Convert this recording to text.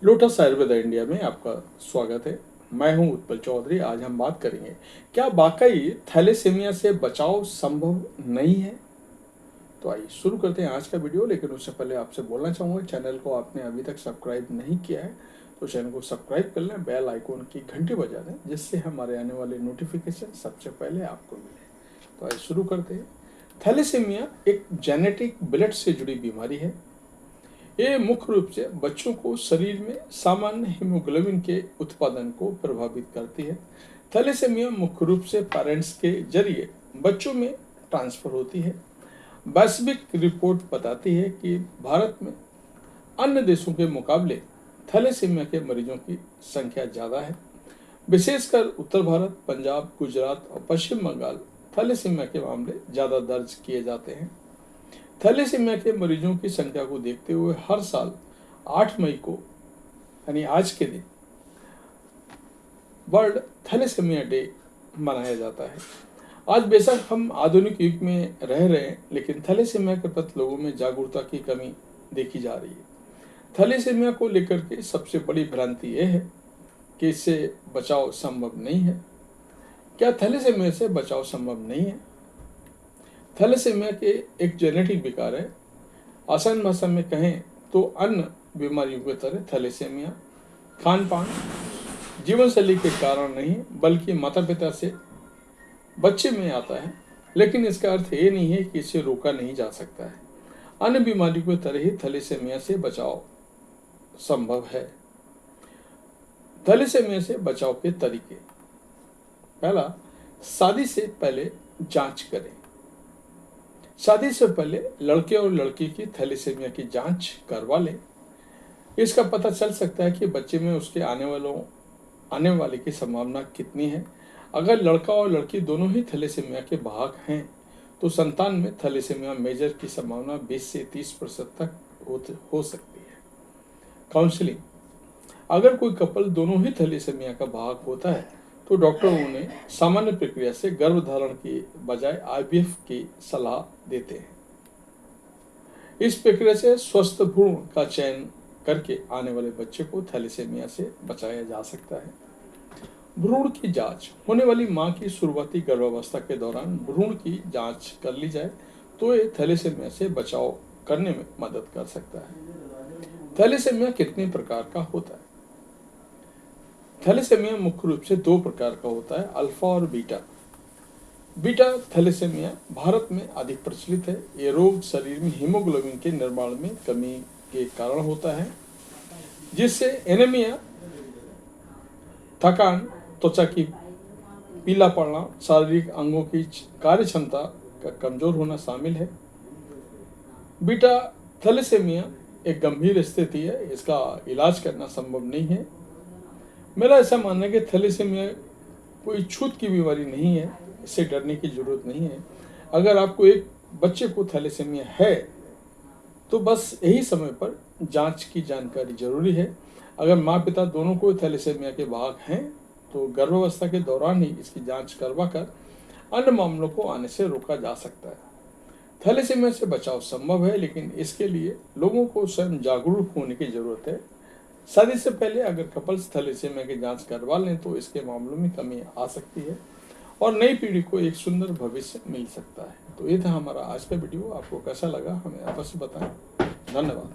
Lotus Ayurveda India में आपका स्वागत है। मैं हूं उत्पल चौधरी। आज हम बात करेंगे, क्या वाकई थैलेसीमिया से बचाव संभव नहीं है। तो आइए शुरू करते हैं आज का वीडियो। लेकिन उससे पहले आपसे बोलना चाहूँगा, चैनल को आपने अभी तक सब्सक्राइब नहीं किया है तो चैनल को सब्सक्राइब कर लें, बेल आइकॉन की घंटी बजा दें, जिससे हमारे आने वाले नोटिफिकेशन सबसे पहले आपको मिले। तो आइए शुरू करते हैं। थैलेसीमिया एक जेनेटिक ब्लड से जुड़ी बीमारी है। ये मुख्य रूप से बच्चों को शरीर में सामान्य हीमोग्लोबिन के उत्पादन को प्रभावित करती है। थैलेसीमिया मुख्य रूप से पेरेंट्स के जरिए बच्चों में ट्रांसफर होती है। वैश्विक रिपोर्ट बताती है कि भारत में अन्य देशों के मुकाबले थैलेसीमिया के मरीजों की संख्या ज़्यादा है। विशेषकर उत्तर भारत, पंजाब, गुजरात और पश्चिम बंगाल थैलेसीमिया के मामले ज़्यादा दर्ज किए जाते हैं। थैलेसीमिया के मरीजों की संख्या को देखते हुए हर साल 8 मई को, यानी आज के दिन, वर्ल्ड थैलेसीमिया डे मनाया जाता है। आज बेशक हम आधुनिक युग में रह रहे हैं, लेकिन थैलेसीमिया के प्रति लोगों में जागरूकता की कमी देखी जा रही है। थैलेसीमिया को लेकर के सबसे बड़ी भ्रांति यह है कि इससे बचाव संभव नहीं है। क्या थैलेसीमिया से बचाव संभव नहीं है? थैलेसीमिया के एक जेनेटिक विकार है। आसान भाषा में कहें तो अन्य बीमारियों की तरह थैलेसीमिया खान पान, जीवन शैली के कारण नहीं बल्कि माता पिता से बच्चे में आता है। लेकिन इसका अर्थ ये नहीं है कि इसे रोका नहीं जा सकता है। अन्य बीमारियों की तरह ही थैलेसीमिया से बचाव संभव है। थैलेसीमिया से बचाव के तरीके: पहला, शादी से पहले जांच करें। शादी से पहले लड़के और लड़की की थैलेसीमिया की जांच करवा लें। इसका पता चल सकता है कि बच्चे में उसके आने वाले की संभावना कितनी है। अगर लड़का और लड़की दोनों ही थैलेसीमिया के वाहक हैं तो संतान में थैलेसीमिया मेजर की संभावना 20 से 30% तक हो सकती है। काउंसलिंग: अगर कोई कपल दोनों ही थैलेसीमिया का वाहक होता है तो डॉक्टर उन्हें सामान्य प्रक्रिया से गर्भधारण की बजाय आईवीएफ की सलाह देते हैं। इस प्रक्रिया से स्वस्थ भ्रूण का चयन करके आने वाले बच्चे को थैलेसीमिया से बचाया जा सकता है। भ्रूण की जांच: होने वाली मां की शुरुआती गर्भावस्था के दौरान भ्रूण की जांच कर ली जाए तो ये थैलेसीमिया से बचाव करने में मदद कर सकता है। थैलेसीमिया कितने प्रकार का होता है? थैलेसीमिया मुख्य रूप से 2 प्रकार का होता है, अल्फा और बीटा। बीटा थैलेसीमिया भारत में अधिक प्रचलित है। ये रोग शरीर में हीमोग्लोबिन के निर्माण में कमी के कारण होता है, जिससे एनीमिया, थकान, त्वचा की पीला पड़ना, शारीरिक अंगों की कार्य क्षमता का कमजोर होना शामिल है। बीटा थैलेसीमिया एक गंभीर स्थिति है। इसका इलाज करना संभव नहीं है। मेरा ऐसा मानना है कि थैलेसीमिया कोई छूत की बीमारी नहीं है, इससे डरने की जरूरत नहीं है। अगर आपको एक बच्चे को थैलेसीमिया है तो बस यही समय पर जांच की जानकारी जरूरी है। अगर माँ पिता दोनों को थैलेसीमिया के वाहक हैं तो गर्भावस्था के दौरान ही इसकी जांच करवा कर अन्य मामलों को आने से रोका जा सकता है। थैलेसीमिया से बचाव संभव है, लेकिन इसके लिए लोगों को स्वयं जागरूक होने की जरूरत है। शादी से पहले अगर कपल्स थैलेसीमिया की जांच करवा लें तो इसके मामलों में कमी आ सकती है और नई पीढ़ी को एक सुंदर भविष्य मिल सकता है। तो ये था हमारा आज का वीडियो। आपको कैसा लगा हमें अवश्य बताएं। धन्यवाद।